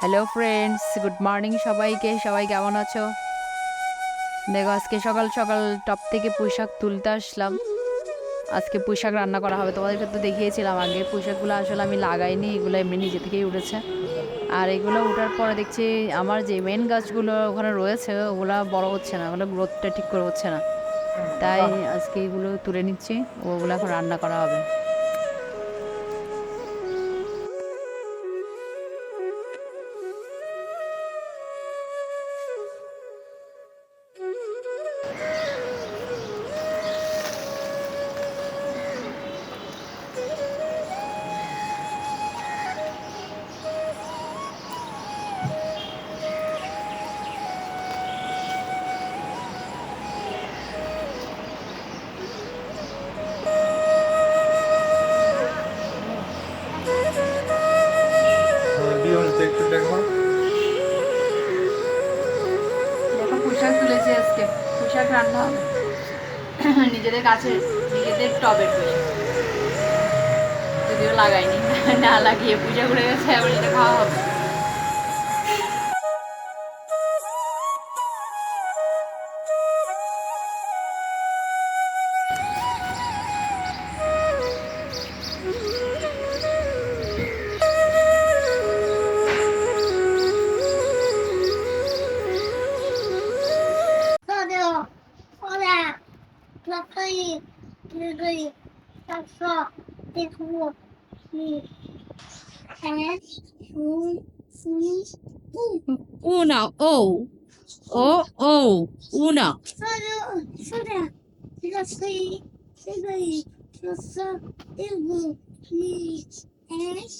Hello friends, good morning সবাইকে। সবাই কেমন আছো? দেখো, আজকে সকাল সকাল টপ থেকে পুঁইশাক তুলতে আসলাম। আজকে পুঁইশাক রান্না করা হবে। তোমাদেরকে তো দেখিয়েছিলাম আগে। পুঁইশাকগুলো আসলে আমি লাগাইনি, এগুলো এমনি নিজে থেকেই উঠেছে। আর এগুলো ওঠার পরে দেখছি আমার যে মেন গাছগুলো ওখানে রয়েছে ওগুলো বড় হচ্ছে না, ওগুলো গ্রোথটা ঠিক করে হচ্ছে না। তাই আজকে এগুলো তুলে নিচ্ছি, ওগুলো এখন রান্না করা হবে। দেখো, পুঁইশাক তুলেছি আজকে। পুঁইশাক রান্না হবে নিজেদের গাছের, নিজেদের টবের পুঁইশাক, যদিও লাগাইনি। না লাগিয়ে পূজা করে গেছে, আবার এটা খাওয়া হবে। Hola, yo soy Saxo, tengo mi tres, Una, oh, oh, oh, una. yo soy Saxo, tengo mi tres,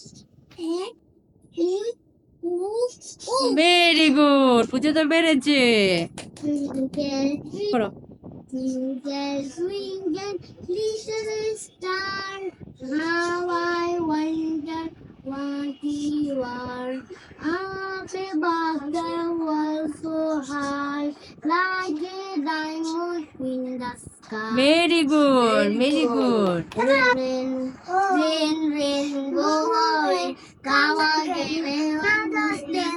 very good, পুজো তো বেড়েছে। করো। Twinkle, twinkle, little star, how I wonder what you are. Up above the world so high, like a diamond in the sky. Very good, very good. Rain, rain, rain, go away, come again another day.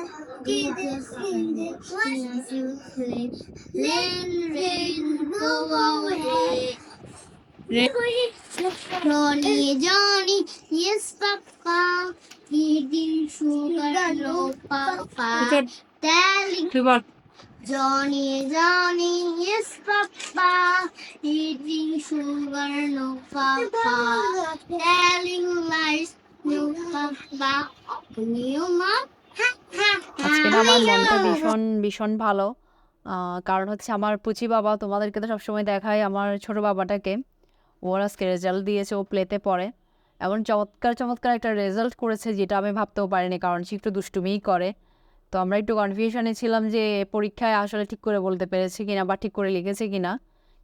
It is in the ocean you play. Rain, rain, go away. Johnny, Johnny, yes, Papa. Eating sugar, no, Papa. Telling Johnny, Johnny, yes, Papa. Eating sugar, no, Papa. Telling lies, no, Papa. You, Mom? আজকে না আমার মনটা ভীষণ ভীষণ ভালো। কারণ হচ্ছে আমার পুচি বাবা, তোমাদেরকে তো সবসময় দেখায় আমার ছোট বাবাটাকে। ওর আজকে রেজাল্ট দিয়েছে, ও প্লেতে পড়ে। এমন চমৎকার চমৎকার একটা রেজাল্ট করেছে যেটা আমি ভাবতেও পারিনি, কারণ সে একটু দুষ্টুমিই করে। তো আমরা একটু কনফিউশনে ছিলাম যে পরীক্ষায় আসলে ঠিক করে বলতে পেরেছে কিনা বা ঠিক করে লিখেছে কিনা।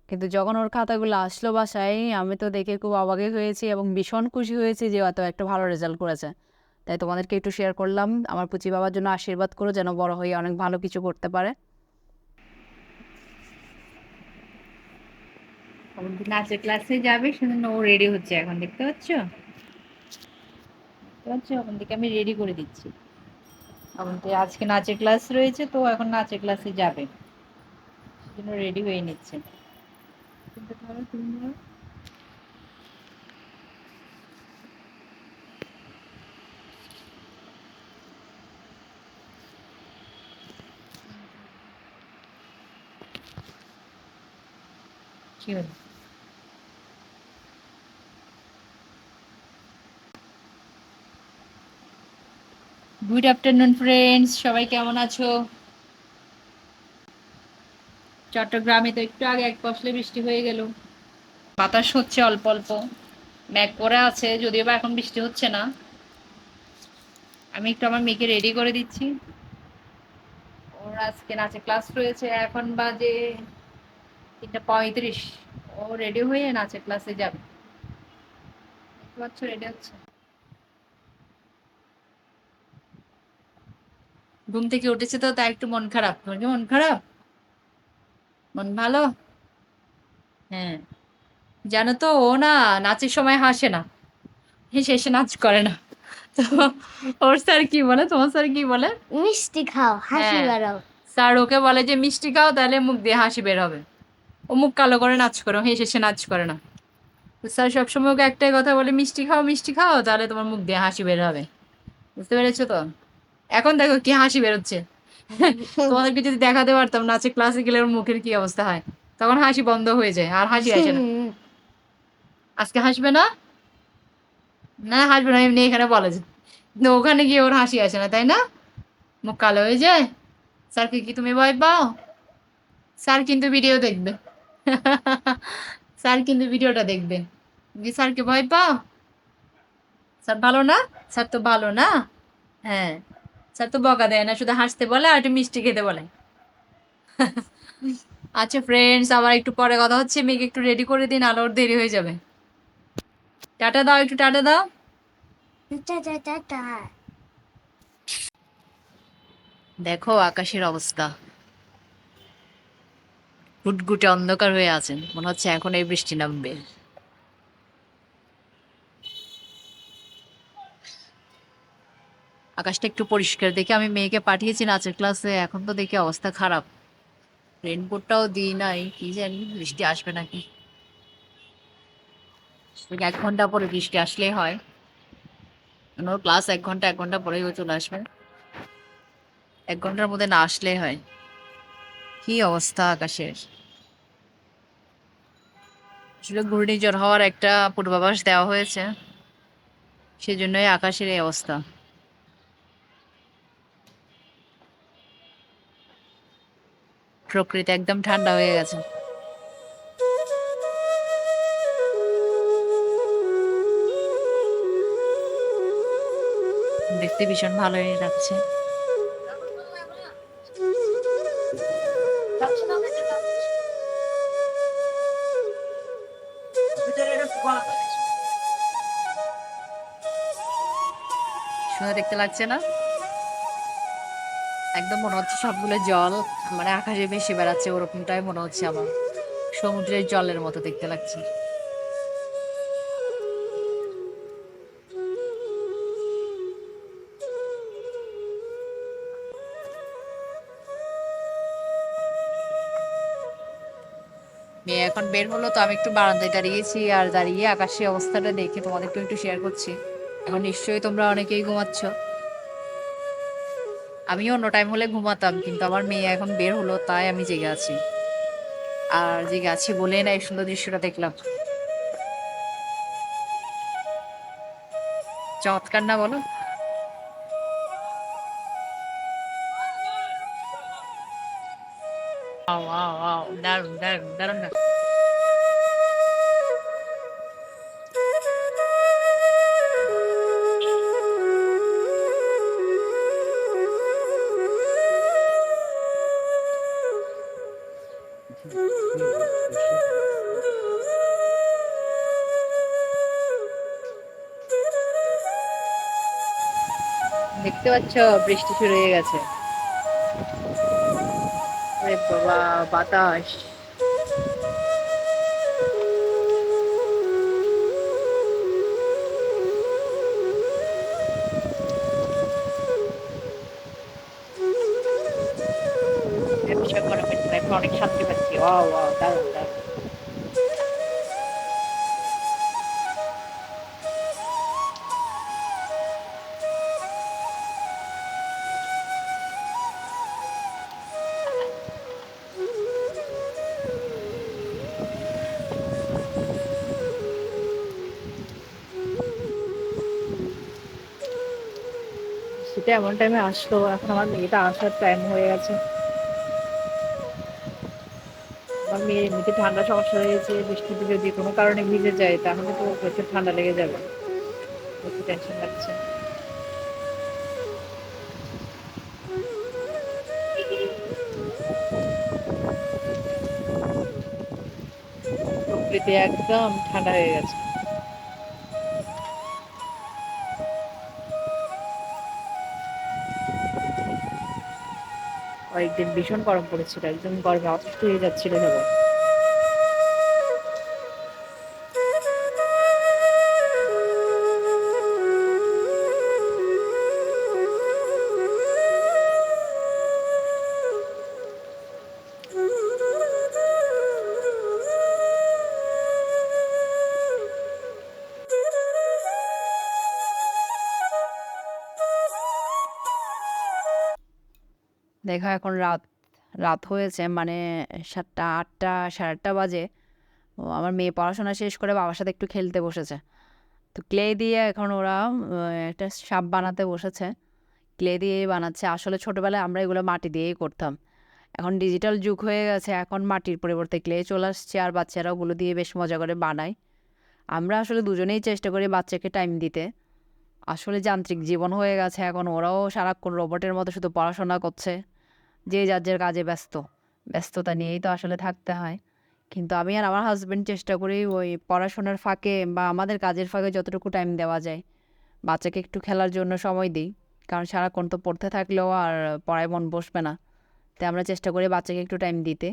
কিন্তু যখন ওর খাতাগুলো আসলো বাসায়, আমি তো দেখে খুব অবাকই হয়েছি এবং ভীষণ খুশি হয়েছি যে এত একটা ভালো রেজাল্ট করেছে। তাই তোমাদেরকে একটু শেয়ার করলাম। আমার পুচি বাবার জন্য আশীর্বাদ করো যেন বড় হয়ে অনেক ভালো কিছু করতে পারে। নাচের ক্লাসে যাবে, সেজন্য ও রেডি হচ্ছে এখন। দেখতে পাচ্ছ, এখন থেকে আমি রেডি করে দিচ্ছি। এখন তো আজকে নাচের ক্লাস রয়েছে, তো এখন নাচের ক্লাসে যাবে, সেজন্য রেডি হয়ে নিচ্ছে। কিন্তু ধরো তুমি কি হলো? গুড আফটারনুন ফ্রেন্ডস, সবাই কেমন আছো? চট্টগ্রামে তো একটু আগে এক পশলা বৃষ্টি হয়ে গেল। বাতাস হচ্ছে অল্প অল্প, মেঘ করে আছে, যদিও বা এখন বৃষ্টি হচ্ছে না। আমি একটু আমার মেয়েকে রেডি করে দিচ্ছি। ওর আজকে নাচে ক্লাস রয়েছে, এখন বাজে 3:35। ও রেডি হয়ে নাচের ক্লাসে যাবে। দেখতে পাচ্ছ রেডি হচ্ছে। ঘুম থেকে উঠেছে তো, তাই একটু মন খারাপ। তোমার কি মন খারাপ? মন ভালো? হ্যাঁ, জানো তো ও না নাচের সময় হাসে না, শেষে নাচ করে না। তো ওর স্যার কি বলে, তোমার স্যার কি বলে? মিষ্টি খাও, হাসি হ্যাঁ। বাড়াও। স্যার ওকে বলে যে মিষ্টি খাও তাহলে মুখ দিয়ে হাসি বের হবে। ও মুখ কালো করে নাচ করে, ও হেসে নাচ করে না। তো স্যার সবসময় ওকে একটাই কথা বলে, মিষ্টি খাও তাহলে তোমার মুখ দিয়ে হাসি বের হবে। বুঝতে পেরেছো তো? এখন দেখো কি হাসি বেরোচ্ছে। তোমাদেরকে যদি দেখাতে পারতাম নাচে ক্লাসে গেলে ওর মুখের কি অবস্থা হয়, তখন হাসি বন্ধ হয়ে যায়, আর হাসি আসে না। আজকে হাসবে না? না হাসবে না, এমনি এখানে বলে যে। কিন্তু ওখানে গিয়ে ওর হাসি আসে না, তাই না? মুখ কালো হয়ে যায়। স্যারকে কি তুমি ভয় পাও? স্যার কিন্তু ভিডিও দেখবে। স্যার কিন্তু ভিডিওটা দেখবে। তুমি কি স্যারকে ভয় পাও? স্যার ভালো না? স্যার তো ভালো না। হ্যাঁ, স্যার তো বকা দেয় না, শুধু হাসতে বলে আর একটু মিষ্টি খেতে বলে। আচ্ছা ফ্রেন্ডস, আবার একটু পরে কথা হচ্ছে। মেয়েকে একটু রেডি করে দিন, আলো ওর দেরি হয়ে যাবে। টাটা দাও, একটু টাটা দাও। Tata tata. দেখো আকাশের অবস্থা, গুটগুটে অন্ধকার হয়ে আছেন, মনে হচ্ছে এখন এই বৃষ্টি নামবে। আকাশটা একটু পরিষ্কার দেখে আমি মেয়েকে পাঠিয়েছি নাচের ক্লাসে, এখন তো দেখি অবস্থা খারাপ। রেনকোটটাও দিই নাই, কি জানি বৃষ্টি আসবে নাকি। 1 ঘন্টা পরে বৃষ্টি আসলেই হয়, কারণ ওর ক্লাস 1 ঘন্টা পরেই ও চলে আসবে। 1 ঘন্টার মধ্যে না আসলেই হয়। কি অবস্থা আকাশের! আসলে ঘূর্ণিঝড় হওয়ার একটা পূর্বাভাস দেওয়া হয়েছে, সেজন্যই আকাশের এই অবস্থা। প্রকৃতি একদম ঠান্ডা হয়ে গেছে, দেখতে ভীষণ ভালোই লাগছে। সুন্দর দেখতে লাগছে না? একদম মনে হচ্ছে সবগুলো জল মানে আকাশে ভেসে বেড়াচ্ছে, ওরকমটাই মনে হচ্ছে আমার। সমুদ্রের জলের মতো দেখতে লাগছে। মেয়ে এখন বের হলো, তো আমি একটু বারান্দায় দাঁড়িয়েছি, আর দাঁড়িয়ে আকাশের অবস্থাটা দেখে তোমাদেরকে একটু শেয়ার করছি। এখন নিশ্চয়ই তোমরা অনেকেই ঘুমাচ্ছ। আমিও অন্য টাইম হলে ঘুমাতাম, কিন্তু আমার মেয়ে এখন বের হলো তাই আমি জেগে আছি। আর জেগে আছি বলেই না এই সুন্দর দৃশ্যটা দেখলাম। চমৎকার না বলো? ওয়াও ওয়াও ওয়াও, দারুণ দারুণ দারুণ না? দেখতে পাচ্ছ বৃষ্টি শুরু হয়ে গেছে। আরে বাবা, বাতাস! ভীষণ মনে হচ্ছে, এখন অনেক শান্তি পাচ্ছি। ওয়াও ওয়াও, দারুণ দারুণ। সেটা এমন টাইমে আসলো, এখন আমার মেয়েটা আসার টাইম হয়ে গেছে। আমার মেয়ে এমনিতে ঠান্ডা সমস্যা হয়েছে, বৃষ্টিতে যদি কোনো কারণে ভিজে যায় তাহলে তো প্রচুর ঠান্ডা লেগে যাবে। প্রচুর টেনশন লাগছে। প্রকৃতি একদম ঠান্ডা হয়ে গেছে। কয়েকদিন ভীষণ গরম পড়েছিল, একদম গরমে অসুস্থ হয়ে যাচ্ছিল সবাই। দেখো এখন রাত রাত হয়েছে, মানে 7টা 8টা 8:30 বাজে। আমার মেয়ে পড়াশোনা শেষ করে বাবার সাথে একটু খেলতে বসেছে। তো ক্লে দিয়ে এখন ওরা একটা সাপ বানাতে বসেছে। ক্লে দিয়েই বানাচ্ছে। আসলে ছোটোবেলায় আমরা এগুলো মাটি দিয়েই করতাম। এখন ডিজিটাল যুগ হয়ে গেছে, এখন মাটির পরিবর্তে ক্লে চলে আসছে, আর বাচ্চারা ওগুলো দিয়ে বেশ মজা করে বানায়। আমরা আসলে দুজনেই চেষ্টা করি বাচ্চাকে টাইম দিতে। আসলে যান্ত্রিক জীবন হয়ে গেছে এখন, ওরাও সারাক্ষণ রোবটের মতো শুধু পড়াশোনা করছে। যে যার যার কাজে ব্যস্ত। ব্যস্ততা নিয়েই তো আসলে থাকতে হয়। কিন্তু আমি আর আমার হাসব্যান্ড চেষ্টা করি ওই পড়াশোনার ফাঁকে বা আমাদের কাজের ফাঁকে যতটুকু টাইম দেওয়া যায়, বাচ্চাকে একটু খেলার জন্য সময় দিই। কারণ সারাক্ষণ তো পড়তে থাকলেও আর পড়ায় মন বসবে না। তাই আমরা চেষ্টা করি বাচ্চাকে একটু টাইম দিতে।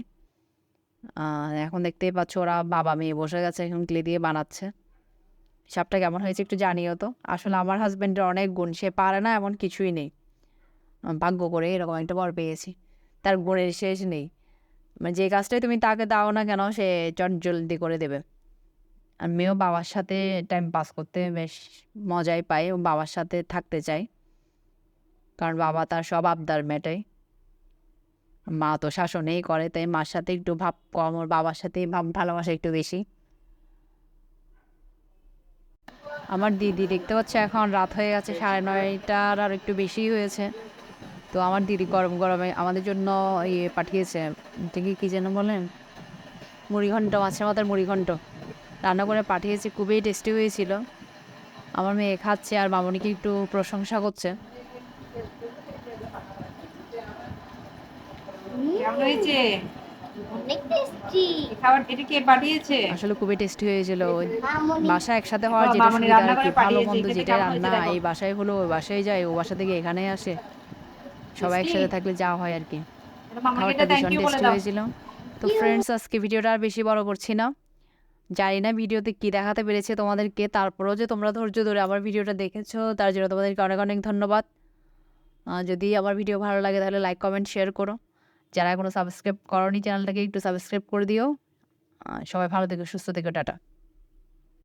এখন দেখতেই পাচ্ছ ওরা বাবা মেয়ে বসে গেছে, এখন ক্লে দিয়ে বানাচ্ছে। সাপটা কেমন হয়েছে একটু জানিও তো। আসলে আমার হাসব্যান্ডের অনেক গুণ, সে পারে না এমন কিছুই নেই। ভাগ্য করে এরকম একটা বর পেয়েছি। তার গুণের শেষ নেই। মানে যে কাজটাই তুমি তাকে দাও না কেন সে চটজলদি করে দেবে। আর মেয়েও বাবার সাথে টাইম পাস করতে বেশ মজাই পায়, ও বাবার সাথে থাকতে চায়। কারণ বাবা তার সব আবদার মেটায়। মা তো শাসনেই করে, তাই মার সাথে একটু ভাব কম, ওর বাবার সাথে ভাব ভালোবাসা একটু বেশি। আমার দিদি দেখতে পাচ্ছে এখন রাত হয়ে গেছে, 9:30টার আর একটু বেশিই হয়েছে। তো আমার দিদি গরম গরমে আমাদের জন্য ইয়ে পাঠিয়েছে, এটা কি যেন বলেন, মুড়িঘণ্ট, মাছের মাথার মুড়িঘণ্ট রান্না করে পাঠিয়েছে। খুবই টেস্টি হয়েছিল। আমার মেয়ে খাচ্ছে আর মামনিকে একটু প্রশংসা করছে। কেমন হয়েছে? অনেক টেস্টি। এই খাবার এটা কে পাঠিয়েছে? আসলে খুবই টেস্টি হয়েছিল। ওই মামনি বাসায় একসাথে হওয়ার যেটা মামনি সুবিধা রান্না আর কি, করে ভালো পাঠিয়েছে, মন্দ খেতে যেটাই কেমন হয়েছে রান্না দেখো। এই বাসায় হলো ওই বাসায় যায়, ও বাসা থেকে এখানে আসে, সবাই টেস্টি? একসাথে থাকলে যাওয়া হয় আর কি। মামনিকে খাবারটা একটা থ্যাংক ভীষণ ইউ বলে টেস্টি দাও। হয়েছিল। তো ফ্রেন্ডস, আজকে ভিডিওটা আর বেশি বড় করছি না। জানি না ভিডিওতে কী দেখাতে পেরেছে তোমাদেরকে, তারপরেও যে তোমরা ধৈর্য ধরে আমার ভিডিওটা দেখেছো তার জন্য তোমাদেরকে অনেক অনেক ধন্যবাদ। যদি আমার ভিডিও ভালো লাগে তাহলে লাইক কমেন্ট শেয়ার করো। যারা এখনও সাবস্ক্রাইব করোনি চ্যানেলটাকে একটু সাবস্ক্রাইব করে দিও। সবাই ভালো থেকো, সুস্থ থেকো, টাটা।